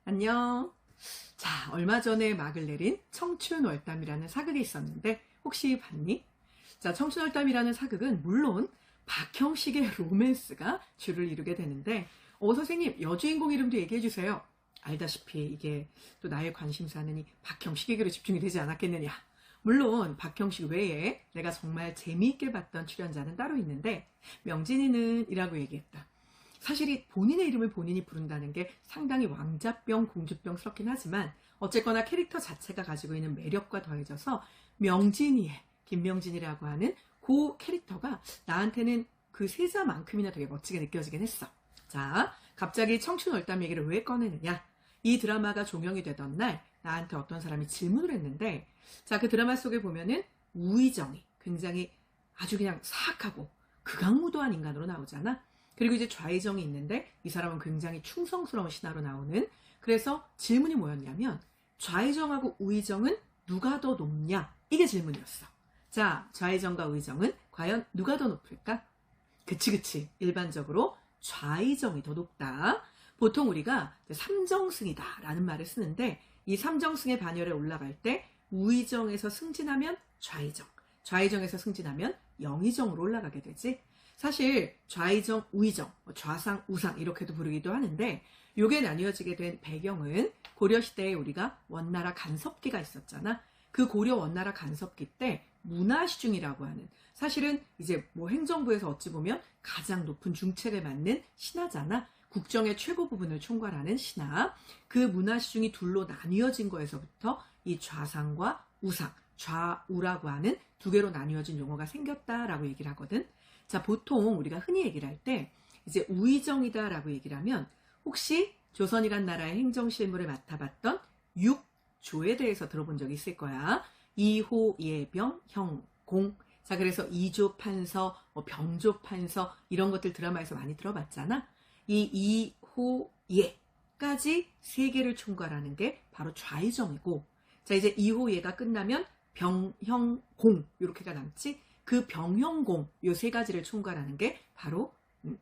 안녕. 자, 얼마 전에 막을 내린 청춘월담이라는 사극이 있었는데 혹시 봤니? 자, 청춘월담이라는 사극은 물론 박형식의 로맨스가 주를 이루게 되는데 선생님, 여주인공 이름도 얘기해 주세요. 알다시피 이게 또 나의 관심사는 이 박형식에게로 집중이 되지 않았겠느냐. 물론 박형식 외에 내가 정말 재미있게 봤던 출연자는 따로 있는데 명진이는 이라고 얘기했다. 사실 이 본인의 이름을 본인이 부른다는 게 상당히 왕자병, 공주병스럽긴 하지만 어쨌거나 캐릭터 자체가 가지고 있는 매력과 더해져서 명진이의 김명진이라고 하는 그 캐릭터가 나한테는 그 세자만큼이나 되게 멋지게 느껴지긴 했어. 자, 갑자기 청춘월담 얘기를 왜 꺼내느냐? 이 드라마가 종영이 되던 날 나한테 어떤 사람이 질문을 했는데, 자, 그 드라마 속에 보면은 우희정이 굉장히 아주 그냥 사악하고 극악무도한 인간으로 나오잖아. 그리고 이제 좌희정이 있는데 이 사람은 굉장히 충성스러운 신하로 나오는, 그래서 질문이 뭐였냐면 좌희정하고 우희정은 누가 더 높냐? 이게 질문이었어. 자, 좌희정과 우희정은 과연 누가 더 높을까? 그치. 일반적으로 좌희정이 더 높다. 보통 우리가 삼정승이다 라는 말을 쓰는데 이 삼정승의 반열에 올라갈 때 우희정에서 승진하면 좌희정, 좌희정에서 승진하면 영희정으로 올라가게 되지. 사실 좌희정, 우희정, 좌상, 우상 이렇게도 부르기도 하는데 요게 나뉘어지게 된 배경은 고려시대에 우리가 원나라 간섭기가 있었잖아. 그 고려 원나라 간섭기 때 문화시중이라고 하는, 사실은 이제 뭐 행정부에서 어찌 보면 가장 높은 중책을 맡는 신하잖아. 국정의 최고 부분을 총괄하는 신하. 그 문화시중이 둘로 나뉘어진 거에서부터 이 좌상과 우상, 좌우라고 하는 두 개로 나뉘어진 용어가 생겼다라고 얘기를 하거든. 자, 보통 우리가 흔히 얘기를 할 때 이제 우희정이다라고 얘기를 하면 혹시 조선이란 나라의 행정실무를 맡아봤던 6조에 대해서 들어본 적이 있을 거야. 이호, 예병, 형, 공. 자, 그래서 이조 판서, 병조 판서 이런 것들 드라마에서 많이 들어봤잖아. 이 이호, 예까지 세 개를 총괄하는 게 바로 좌희정이고, 자, 이제 이호, 예가 끝나면 병, 형, 공 이렇게가 남지. 그 병형공 요 세 가지를 총괄하는 게 바로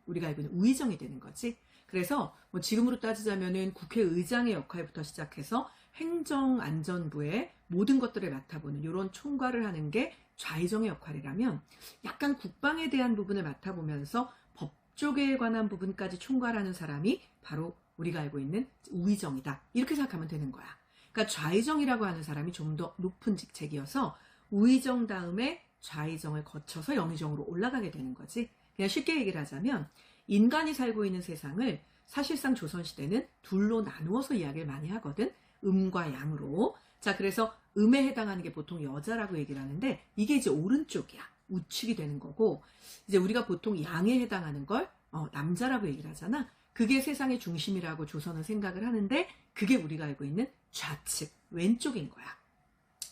우리가 알고 있는 우희정이 되는 거지. 그래서 뭐 지금으로 따지자면은 국회의장의 역할부터 시작해서 행정안전부의 모든 것들을 맡아보는 이런 총괄을 하는 게 좌희정의 역할이라면, 약간 국방에 대한 부분을 맡아보면서 법 쪽에 관한 부분까지 총괄하는 사람이 바로 우리가 알고 있는 우희정이다. 이렇게 생각하면 되는 거야. 그러니까 좌희정이라고 하는 사람이 좀 더 높은 직책이어서 우희정 다음에 좌희정을 거쳐서 영희정으로 올라가게 되는 거지. 그냥 쉽게 얘기를 하자면 인간이 살고 있는 세상을 사실상 조선시대는 둘로 나누어서 이야기를 많이 하거든. 음과 양으로. 자, 그래서 음에 해당하는 게 보통 여자라고 얘기를 하는데 이게 이제 오른쪽이야. 우측이 되는 거고, 이제 우리가 보통 양에 해당하는 걸 남자라고 얘기를 하잖아. 그게 세상의 중심이라고 조선은 생각을 하는데 그게 우리가 알고 있는 좌측, 왼쪽인 거야.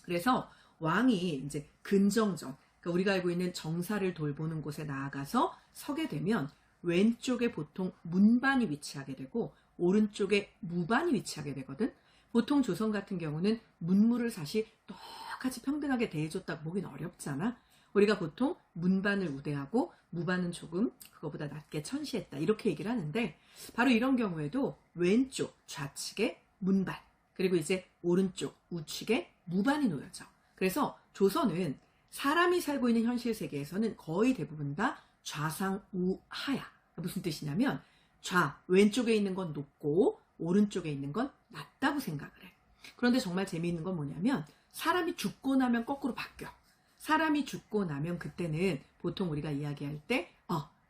그래서 왕이 이제 근정정, 그러니까 우리가 알고 있는 정사를 돌보는 곳에 나아가서 서게 되면 왼쪽에 보통 문반이 위치하게 되고 오른쪽에 무반이 위치하게 되거든. 보통 조선 같은 경우는 문무를 사실 똑같이 평등하게 대해줬다고 보긴 어렵잖아. 우리가 보통 문반을 우대하고 무반은 조금 그거보다 낮게 천시했다 이렇게 얘기를 하는데, 바로 이런 경우에도 왼쪽 좌측에 문반, 그리고 이제 오른쪽 우측에 무반이 놓여져. 그래서 조선은 사람이 살고 있는 현실 세계에서는 거의 대부분 다 좌상우하야. 무슨 뜻이냐면 좌, 왼쪽에 있는 건 높고 오른쪽에 있는 건 낮다고 생각을 해. 그런데 정말 재미있는 건 뭐냐면 사람이 죽고 나면 거꾸로 바뀌어. 사람이 죽고 나면 그때는 보통 우리가 이야기할 때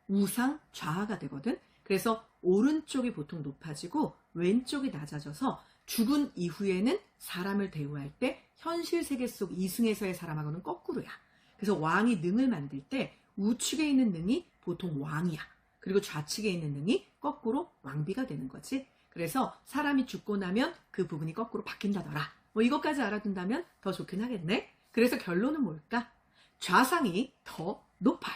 우상 좌하가 되거든. 그래서 오른쪽이 보통 높아지고 왼쪽이 낮아져서 죽은 이후에는 사람을 대우할 때 현실 세계 속 이승에서의 사람하고는 거꾸로야. 그래서 왕이 능을 만들 때 우측에 있는 능이 보통 왕이야. 그리고 좌측에 있는 능이 거꾸로 왕비가 되는 거지. 그래서 사람이 죽고 나면 그 부분이 거꾸로 바뀐다더라. 뭐 이것까지 알아둔다면 더 좋긴 하겠네. 그래서 결론은 뭘까? 좌상이 더 높아요.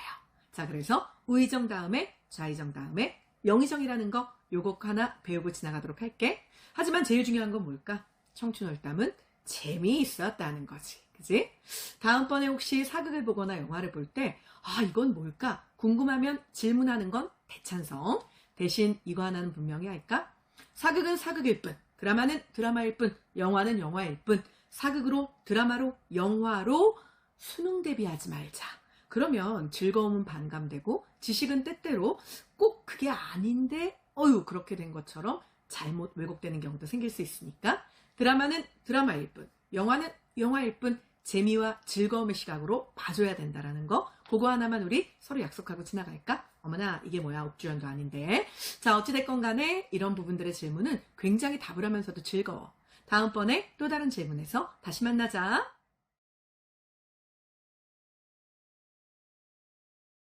자, 그래서 우희정 다음에 좌희정 다음에 영희정이라는 거 요거 하나 배우고 지나가도록 할게. 하지만 제일 중요한 건 뭘까? 청춘월담은 재미있었다는 거지. 그지? 다음번에 혹시 사극을 보거나 영화를 볼 때 이건 뭘까? 궁금하면 질문하는 건 대찬성. 대신 이거 하나는 분명히 할까? 사극은 사극일 뿐. 드라마는 드라마일 뿐, 영화는 영화일 뿐, 사극으로, 드라마로, 영화로 수능 대비하지 말자. 그러면 즐거움은 반감되고 지식은 때때로 꼭 그게 아닌데 그렇게 된 것처럼 잘못 왜곡되는 경우도 생길 수 있으니까 드라마는 드라마일 뿐, 영화는 영화일 뿐 재미와 즐거움의 시각으로 봐줘야 된다라는 거, 그거 하나만 우리 서로 약속하고 지나갈까? 어머나 이게 뭐야, 옥주연도 아닌데. 자, 어찌됐건 간에 이런 부분들의 질문은 굉장히 답을 하면서도 즐거워. 다음번에 또 다른 질문에서 다시 만나자.